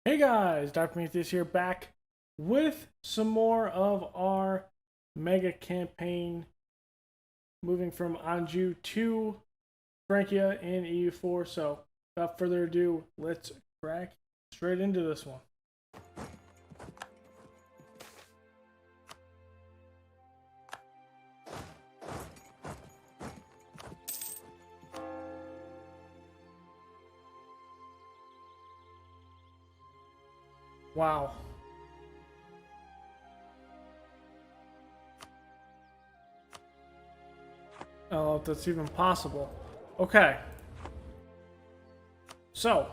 Hey guys, Dr. Prometheus here, back with some more of our mega campaign, moving from Anjou to Francia in EU4. So, without further ado, let's crack straight into this one. Wow. Oh, if that's even possible. Okay. So,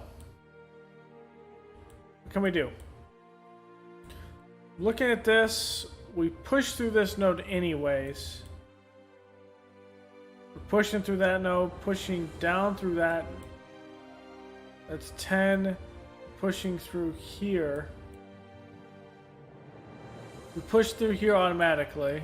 what can we do? Looking at this, we push through this node anyways. We're pushing through that node, pushing down through that. That's 10. Pushing through here. We push through here automatically.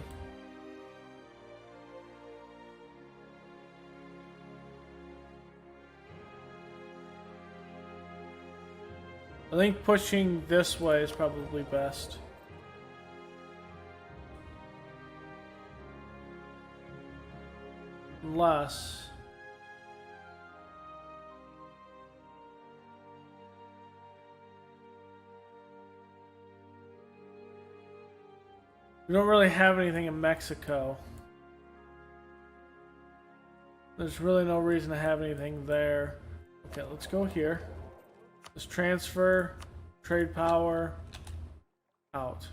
I think pushing this way is probably best. Unless... we don't really have anything in Mexico. There's really no reason to have anything there. Okay, let's go here. Let's transfer, trade power, out.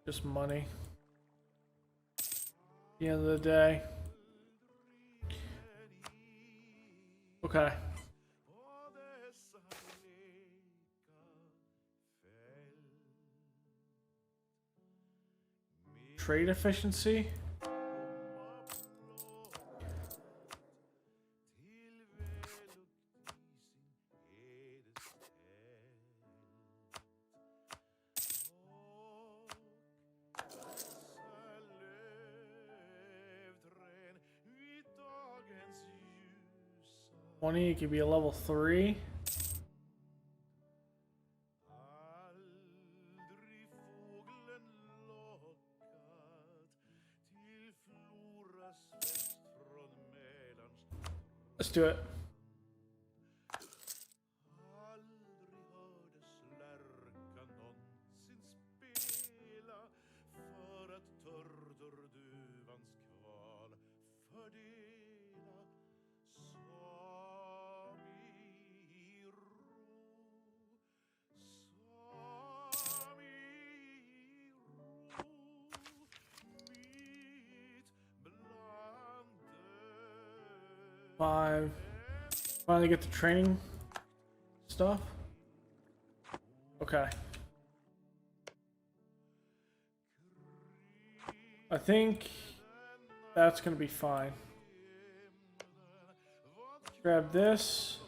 Just money. At the end of the day. Okay. Trade efficiency. It could be a level 3. Let's do it. Five. Finally get the training stuff. Okay. I think that's gonna be fine. Grab this.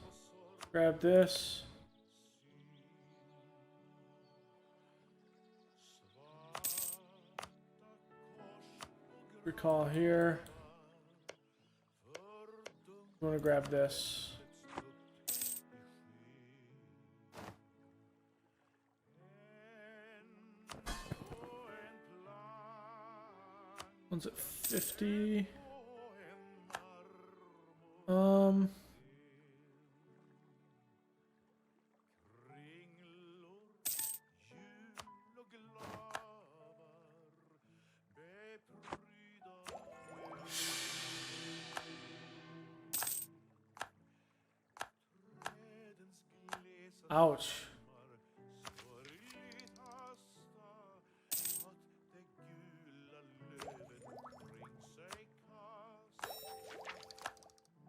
Grab this. Recall here. I'm gonna grab this. One's at 50. Ouch.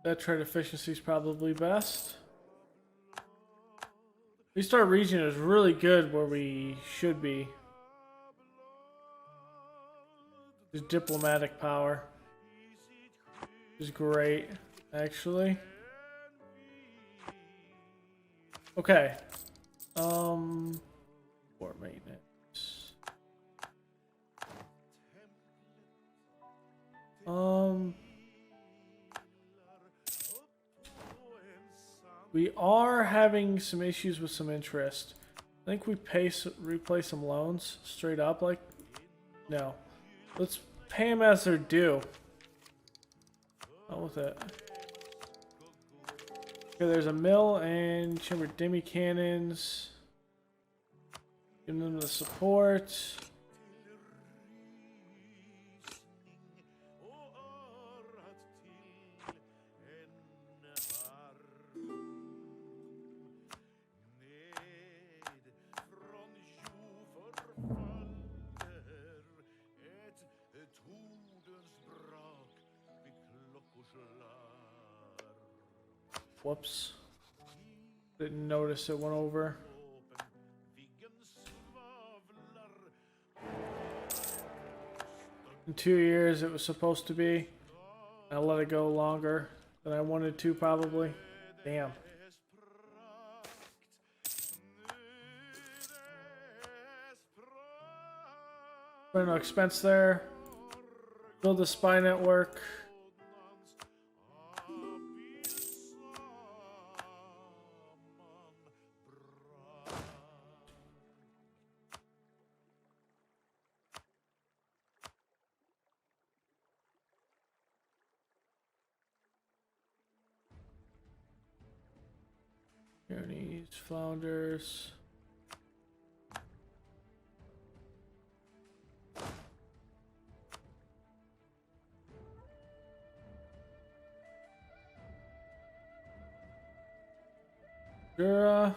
That trade efficiency is probably best. Restart region is really good where we should be. His diplomatic power is great, actually. Okay. For maintenance. We are having some issues with some interest. I think we replay some loans straight up. Like, no, let's pay them as they're due. Not with it. Okay, there's a mill and chamber demi cannons. Give them the support. Whoops. Didn't notice it went over. In 2 years it was supposed to be. I let it go longer than I wanted to, probably. Damn. No expense there. Build the spy network. Journeys, flounders. Jura.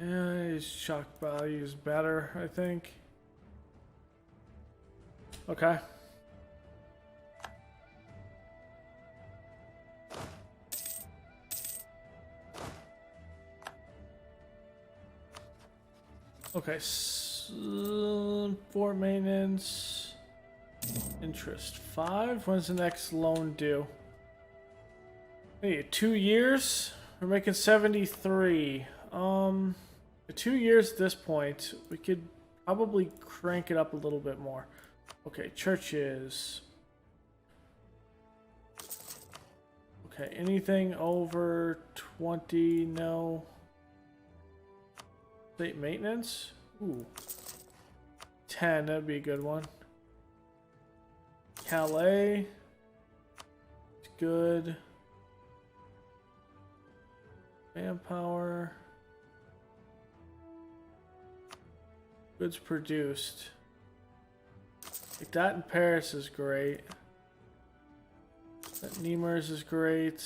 Yeah, his shock value is better, I think. Okay. Okay, for maintenance, interest 5. When's the next loan due? Hey, 2 years? We're making 73. 2 years at this point, we could probably crank it up a little bit more. Okay, churches. Okay, anything over 20, no. State maintenance? Ooh. 10, that'd be a good one. Calais. It's good. Manpower. Goods produced. Like that in Paris is great. That Niemers is great.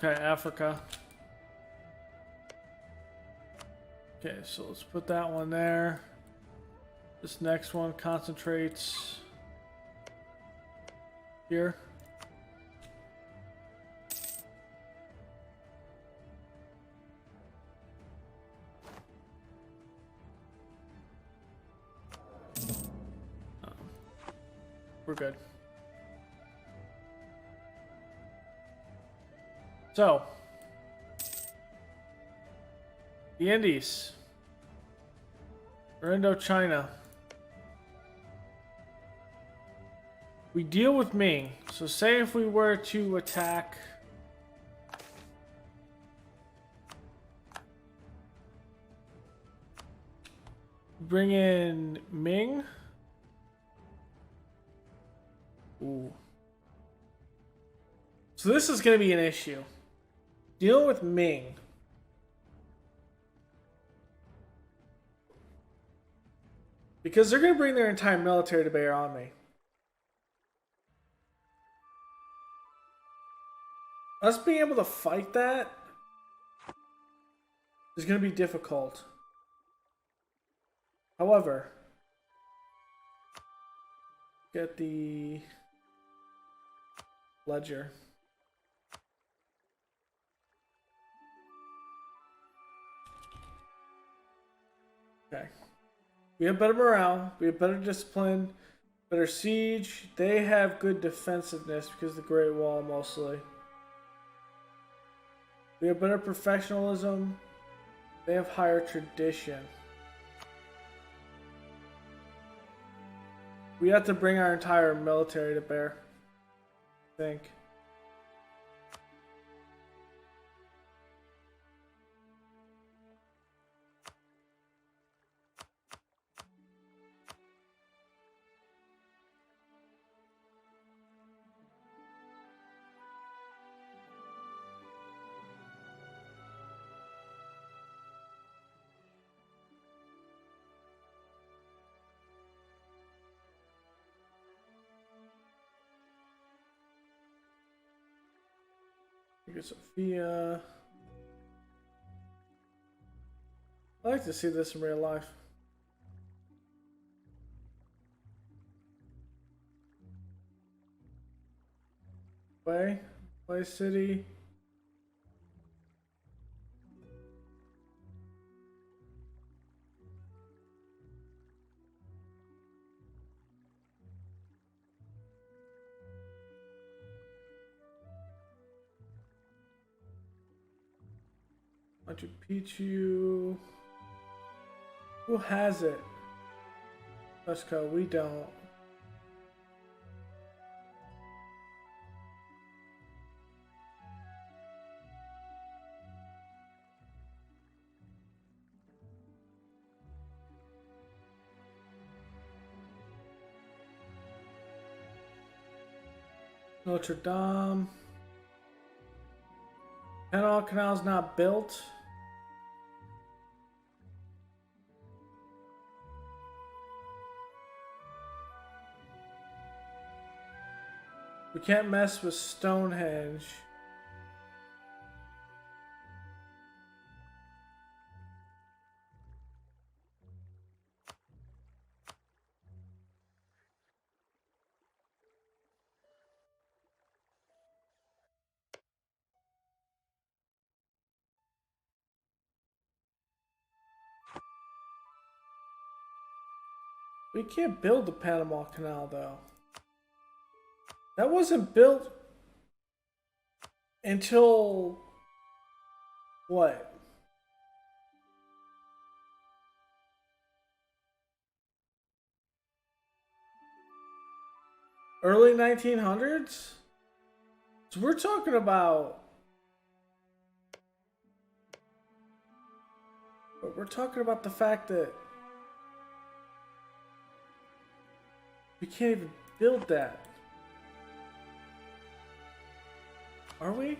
Okay, Africa. Okay, so let's put that one there. This next one concentrates here. We're good. So, the Indies, or Indochina. We deal with Ming. So say if we were to attack bring in Ming. Ooh. So this is going to be an issue. Dealing with Ming. Because they're going to bring their entire military to bear on me. Us being able to fight that is going to be difficult. However, get the ledger. Okay. We have better morale. We have better discipline. Better siege. They have good defensiveness because of the Great Wall mostly. We have better professionalism. They have higher tradition. We have to bring our entire military to bear, I think. Sophia. I like to see this in real life. Play City. Machu Picchu. Who has it? Let's go. We don't. Notre Dame. Panama Canal's not built. We can't mess with Stonehenge. We can't build the Panama Canal though. That wasn't built until what? Early 1900s? So we're talking about the fact that we can't even build that. Are we?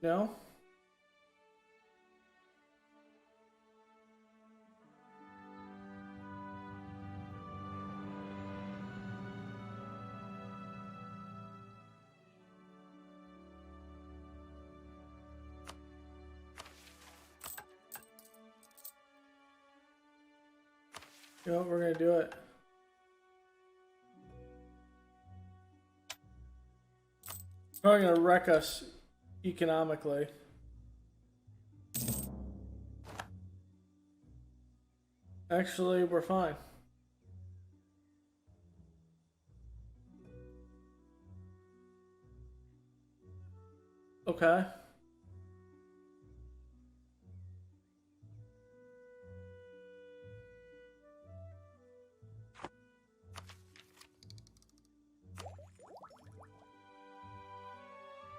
No? You know what, we're gonna do it. Probably gonna wreck us economically. Actually, we're fine. Okay.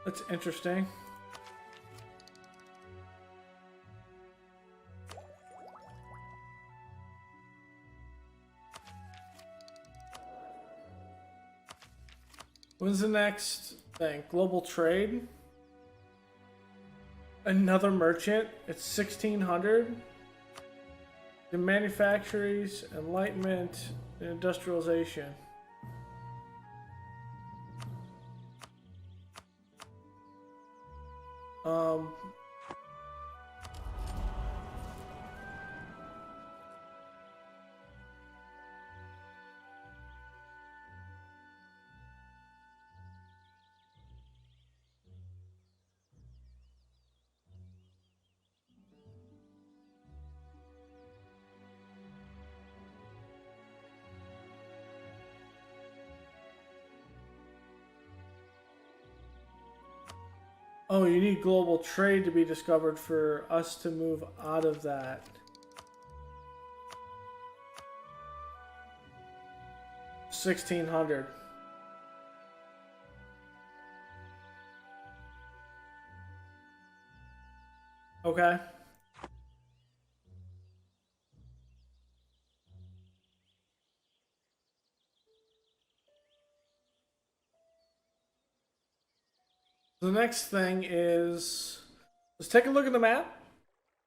That's interesting. When's the next thing? Global trade. Another merchant. It's 1600. The manufactories, enlightenment, and industrialization. Oh, you need global trade to be discovered for us to move out of that. $1,600. Okay. The next thing is, let's take a look at the map,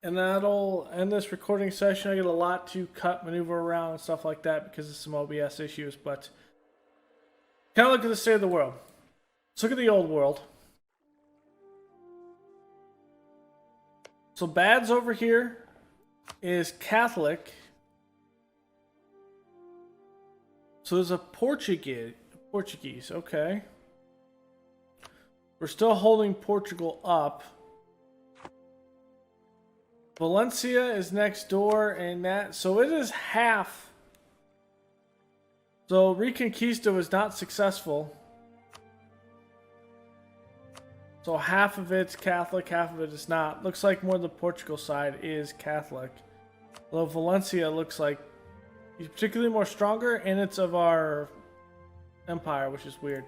and that'll end this recording session. I get a lot to cut, maneuver around, and stuff like that because of some OBS issues, but kind of look at the state of the world. Let's look at the old world. So Bad's over here is Catholic. So there's a Portuguese, okay. We're still holding Portugal up. Valencia is next door, and that, so it is half. So Reconquista was not successful. So half of it's Catholic, half of it is not. Looks like more the Portugal side is Catholic. Although Valencia looks like he's particularly more stronger, and it's of our empire, which is weird.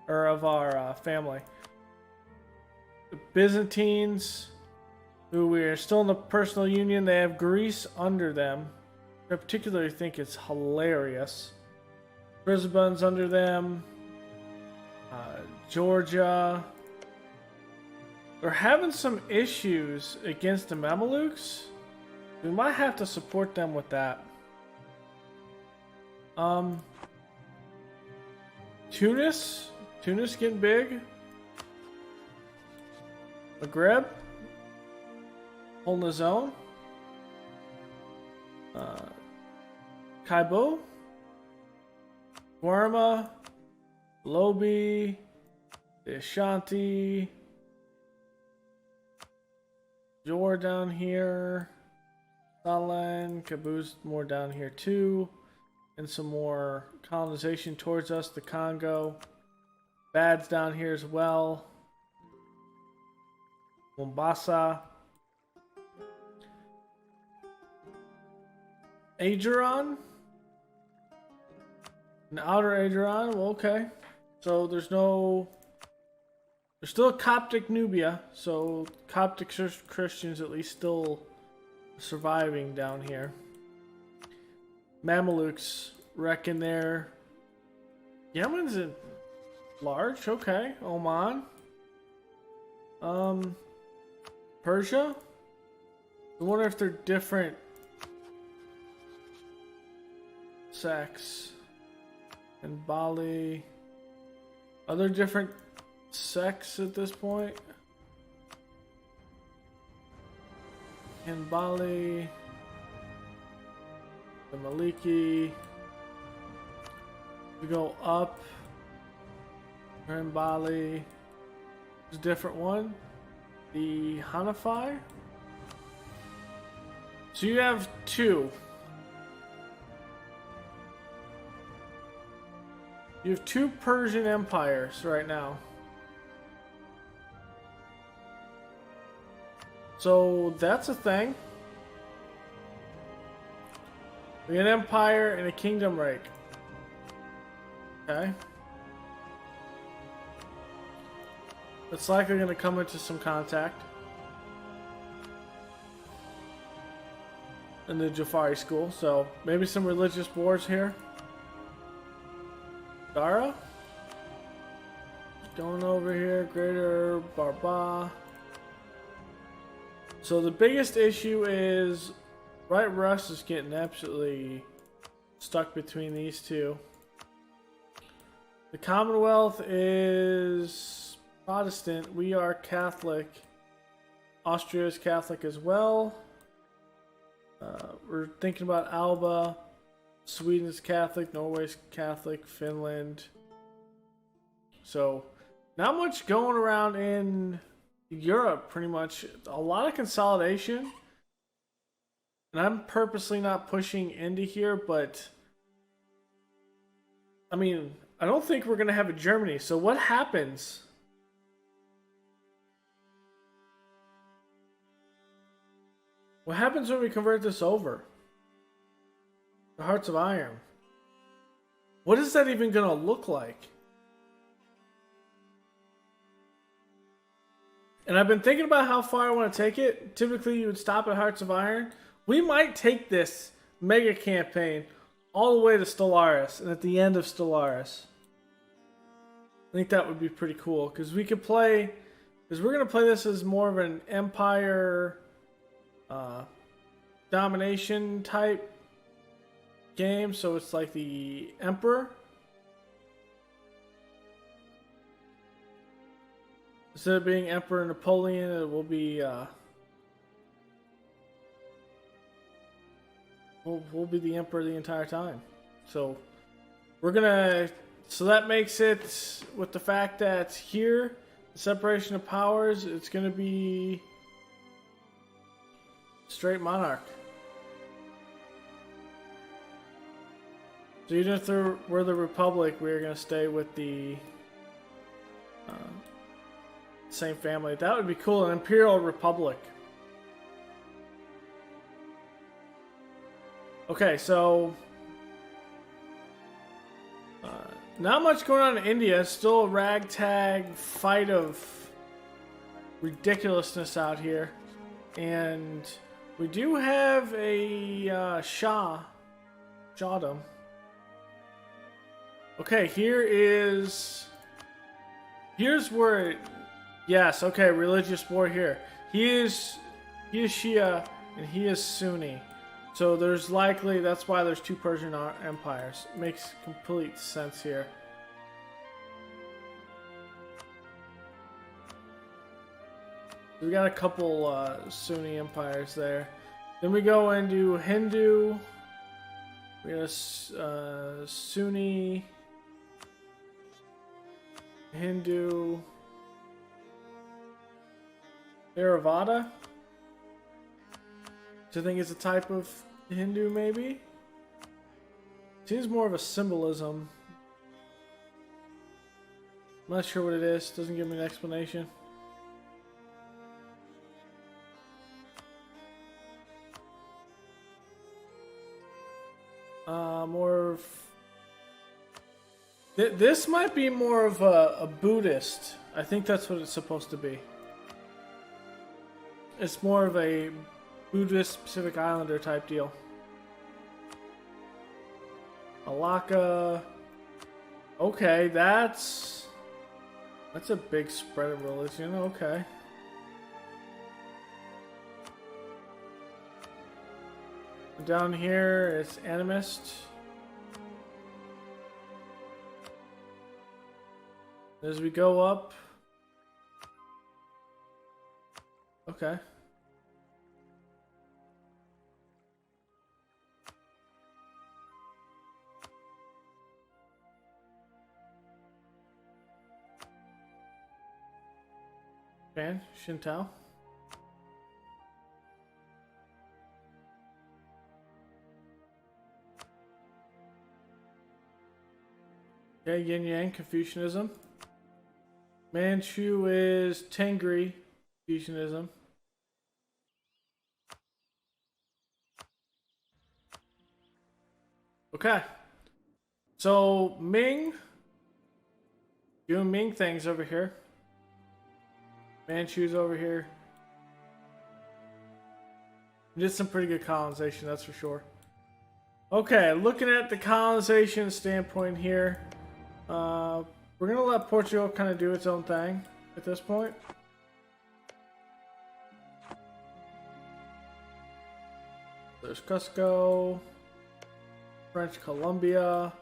Or of our family. The Byzantines, who we are still in the personal union, they have Greece under them. I particularly think it's hilarious. Brisbane's under them. Georgia. They're having some issues against the Mamelukes. We might have to support them with that. Tunis getting big. Maghreb holding his own. Kaibo, Guarma, Lobi, the Ashanti, Jor down here, Salan, Kabuz more down here too, and some more colonization towards us, the Congo. Bad's down here as well. Mombasa. Adrian? An outer Adrian? Well, okay. So there's still a Coptic Nubia, so Coptic Christians at least still surviving down here. Mamelukes reckon they're... Yemen's in large, okay. Oman. Persia? I wonder if they're different sects. And Bali. Are there different sects at this point? In Bali. The Maliki. We go up. We're in Bali. There's a different one. The Hanafi. So you have two. You have two Persian empires right now. So that's a thing. We have an empire and a kingdom rake. Okay. It's likely going to come into some contact. In the Jafari school, so maybe some religious wars here. Dara? Going over here, Greater Barba. So the biggest issue is Right Russ is getting absolutely stuck between these two. The Commonwealth is Protestant. We are Catholic. Austria is Catholic as well. We're thinking about Alba. Sweden is Catholic. Norway's Catholic. Finland. So, not much going around in Europe, pretty much. A lot of consolidation. And I'm purposely not pushing into here, but I mean, I don't think we're going to have a Germany. So what happens? What happens when we convert this over? The Hearts of Iron. What is that even going to look like? And I've been thinking about how far I want to take it. Typically, you would stop at Hearts of Iron. We might take this mega campaign all the way to Stellaris, and at the end of Stellaris. I think that would be pretty cool, because we could play, because we're going to play this as more of an Empire domination type game, so it's like the Emperor. Instead of being Emperor Napoleon, it will be we'll be the Emperor the entire time. So we're gonna. So that makes it, with the fact that here, the separation of powers, it's gonna be straight monarch. So even if we're the Republic, we're gonna stay with the same family. That would be cool. An Imperial Republic. Okay, so not much going on in India. Still a ragtag fight of ridiculousness out here, and we do have a Shahdom. Okay, here's where it, yes, okay, religious war here. He is Shia and he is Sunni. So there's likely, that's why there's two Persian empires. Makes complete sense here. We got a couple Sunni empires there. Then we go into Hindu. We got Sunni, Hindu, Theravada, which I think is a type of Hindu, maybe. Seems more of a symbolism. I'm not sure what it is. Doesn't give me an explanation. This might be more of a Buddhist. I think that's what it's supposed to be. It's more of a Buddhist Pacific Islander type deal. Malacca. Okay, that's a big spread of religion. Okay. Down here, it's animist. As we go up. Okay. Fan, Shinto. Okay, Yin Yang, Confucianism. Manchu is Tengri, Confucianism. Okay. So, Ming. Doing Ming things over here. Manchu's over here. Did some pretty good colonization, that's for sure. Okay, looking at the colonization standpoint here. We're gonna let Portugal kind of do its own thing at this point. There's Cusco, French Colombia.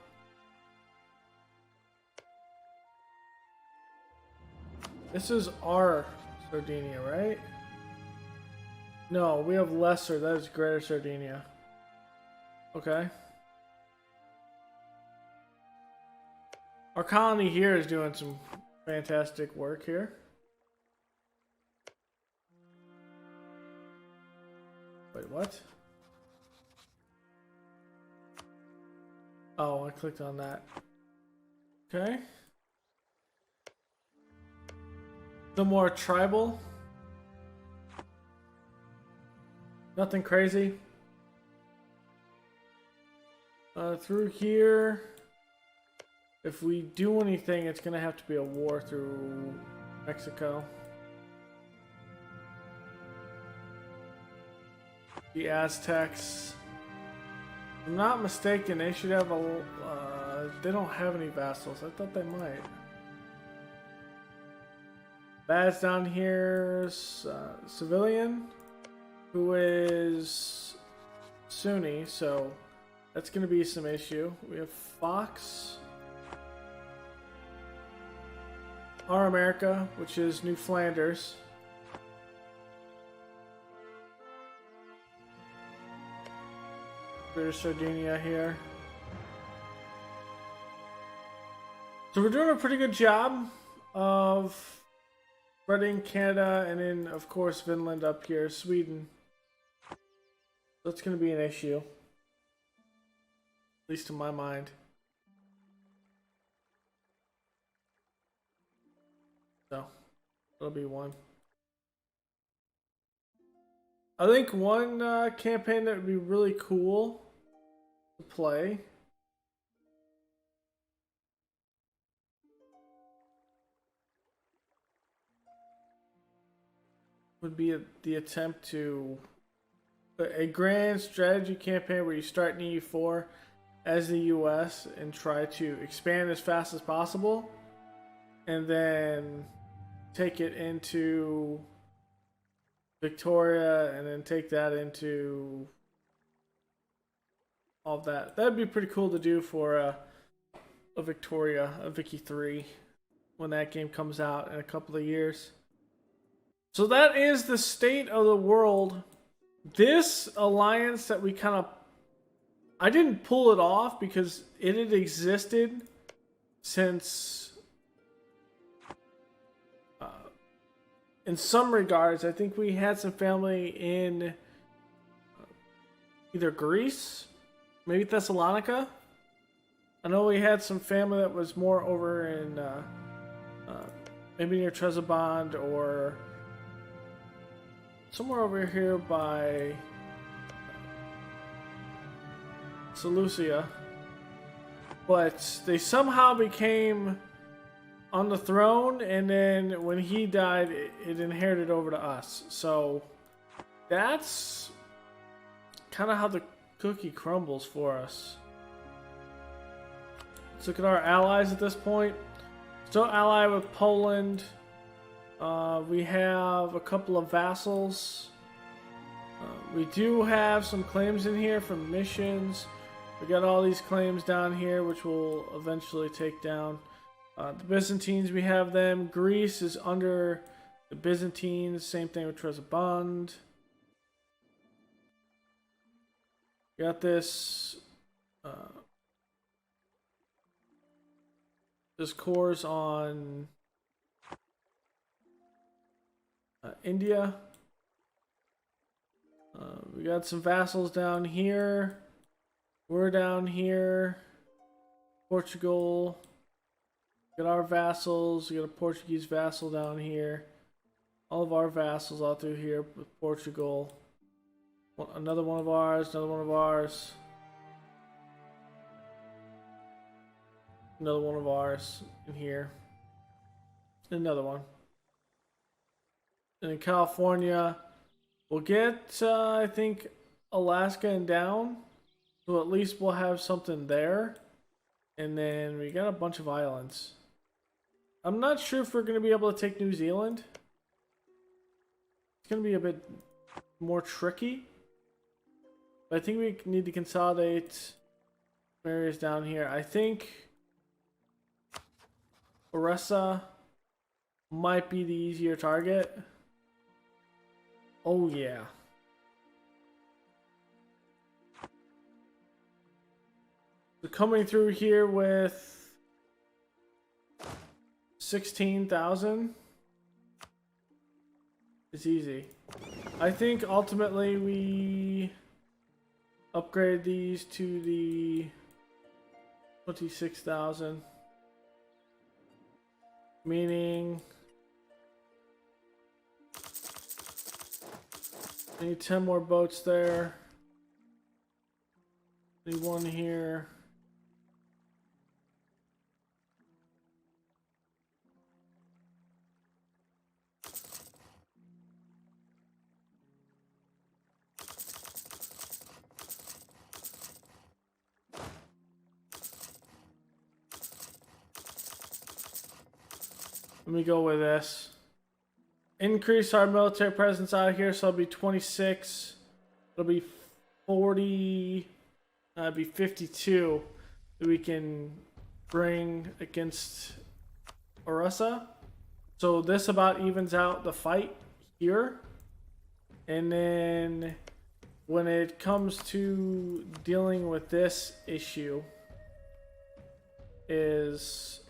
This is our Sardinia, right? No, we have lesser. That is Greater Sardinia. Okay. Our colony here is doing some fantastic work here. Wait, what? Oh, I clicked on that. Okay. The more tribal. Nothing crazy. Through here, if we do anything, it's gonna have to be a war through Mexico. The Aztecs. If I'm not mistaken, they should have a. They don't have any vassals. I thought they might. Bad's down here, civilian, who is Sunni, so that's going to be some issue. We have Fox, Our America, which is New Flanders. There's Sardinia here. So we're doing a pretty good job of spreading Canada, and then of course Finland up here, Sweden. That's going to be an issue, at least in my mind. So that'll be one. I think one campaign that would be really cool to play would be the attempt to a grand strategy campaign where you start in EU4 as the US and try to expand as fast as possible, and then take it into Victoria, and then take that into all of that. That'd be pretty cool to do for a Victoria, a Vicky 3, when that game comes out in a couple of years. So that is the state of the world. This alliance that we kind of... I didn't pull it off because it had existed since... in some regards, I think we had some family in either Greece, maybe Thessalonica. I know we had some family that was more over in maybe near Trebizond or somewhere over here by Seleucia. But they somehow became on the throne, and then when he died, it inherited over to us. So that's kind of how the cookie crumbles for us. Let's look at our allies at this point. Still allied with Poland. We have a couple of vassals. We do have some claims in here from missions. We got all these claims down here, which we'll eventually take down. The Byzantines, we have them. Greece is under the Byzantines. Same thing with Trebizond. Got this. This course on India. We got some vassals down here. We're down here. Portugal. Got our vassals. We got a Portuguese vassal down here. All of our vassals all through here with Portugal. Another one of ours. Another one of ours. Another one of ours in here. Another one. And in California, we'll get, I think, Alaska and down. So at least we'll have something there. And then we got a bunch of islands. I'm not sure if we're going to be able to take New Zealand. It's going to be a bit more tricky. But I think we need to consolidate areas down here. I think Oressa might be the easier target. Oh yeah. So coming through here with 16,000 is easy. I think ultimately we upgrade these to the 26,000, meaning I need 10 more boats there. Need one here. Let me go with this. Increase our military presence out here, so it'll be 26. It'll be 40. It'll be 52 that we can bring against Oressa. So this about evens out the fight here. And then when it comes to dealing with this issue is...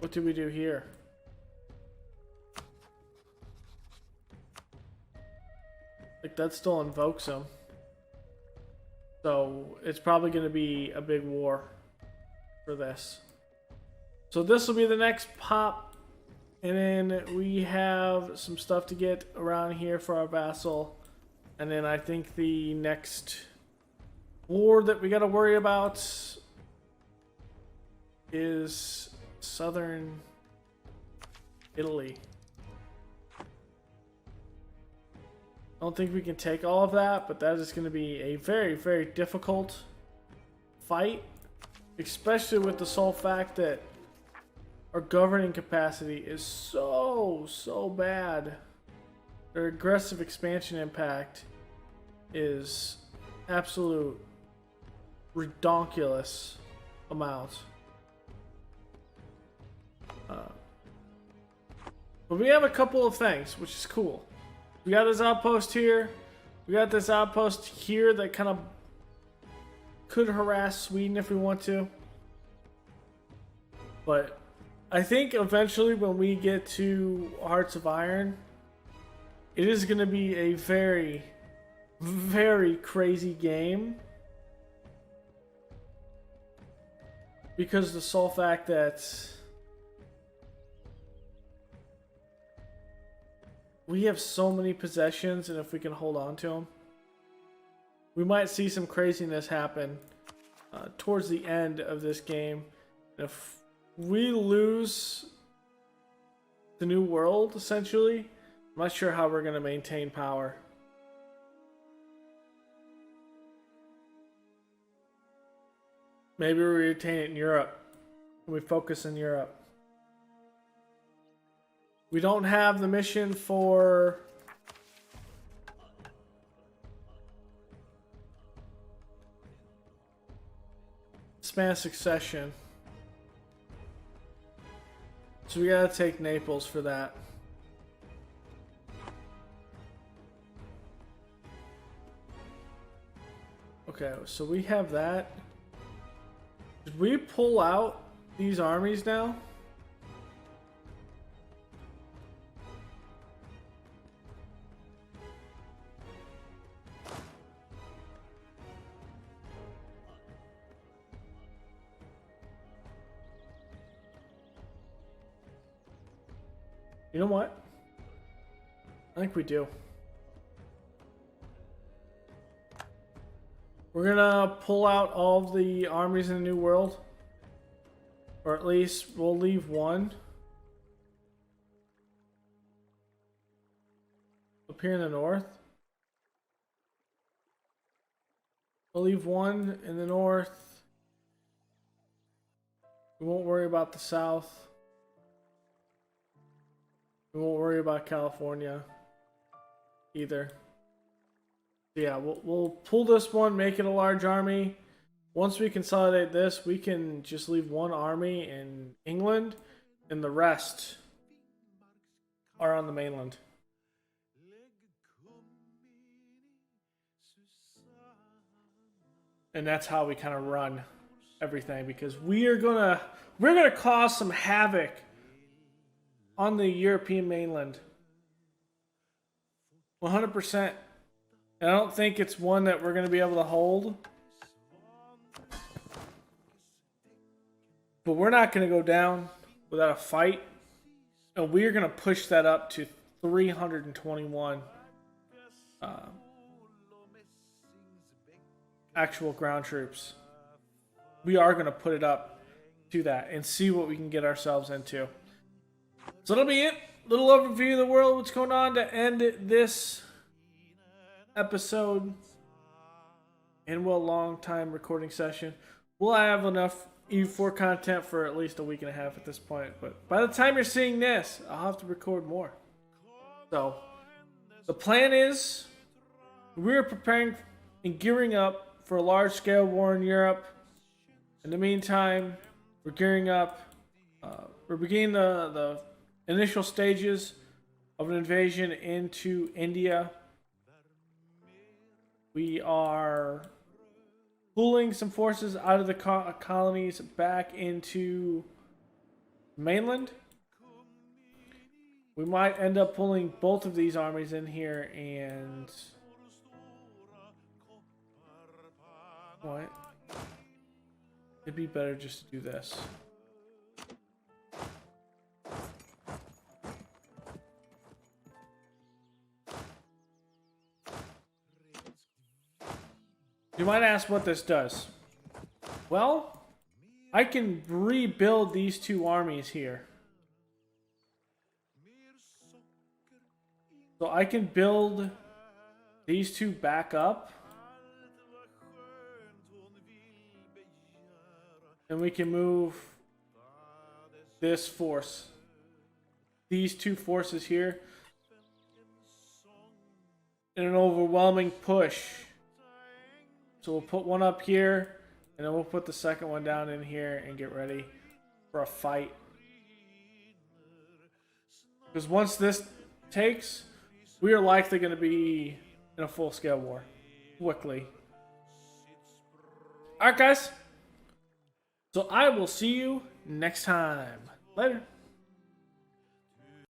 what do we do here? Like, that still invokes him. So, it's probably going to be a big war for this. So, this will be the next pop. And then we have some stuff to get around here for our vassal. And then I think the next war that we got to worry about is southern Italy. I don't think we can take all of that, but that is going to be a very, very difficult fight, especially with the sole fact that our governing capacity is so bad. Their aggressive expansion impact is absolute redonkulous amount. But we have a couple of things, which is cool. We got this outpost here. We got this outpost here that kind of could harass Sweden if we want to. But I think eventually when we get to Hearts of Iron, it is going to be a very, very crazy game. Because the sole fact that we have so many possessions, and if we can hold on to them, we might see some craziness happen towards the end of this game. If we lose the New World, essentially, I'm not sure how we're going to maintain power. Maybe we retain it in Europe, and we focus in Europe. We don't have the mission for Spanish succession. So we gotta take Naples for that. Okay, so we have that. Did we pull out these armies now? You know what? I think we do. We're gonna pull out all of the armies in the New World. Or at least we'll leave one up here in the north. We'll leave one in the north. We won't worry about the South. We won't worry about California either. Yeah, we'll pull this one, make it a large army. Once we consolidate this, we can just leave one army in England, and the rest are on the mainland. And that's how we kind of run everything, because we're gonna cause some havoc on the European mainland. 100%. And I don't think it's one that we're gonna be able to hold. But we're not gonna go down without a fight. And we're gonna push that up to 321 actual ground troops. We are going to put it up to that and see what we can get ourselves into. So that'll be it. Little overview of the world, what's going on to end this episode. And a long time recording session. We'll have enough EU4 content for at least a week and a half at this point. But by the time you're seeing this, I'll have to record more. So the plan is we're preparing and gearing up for a large-scale war in Europe. In the meantime, we're gearing up. We're beginning the initial stages of an invasion into India. We are pulling some forces out of the colonies back into mainland. We might end up pulling both of these armies in here and... What? It'd be better just to do this. You might ask what this does. Well, I can rebuild these two armies here. So I can build these two back up. And we can move this force. These two forces here. In an overwhelming push. So we'll put one up here. And then we'll put the second one down in here and get ready for a fight. Because once this takes, we are likely going to be in a full-scale war. Quickly. Alright guys. So I will see you next time. Later.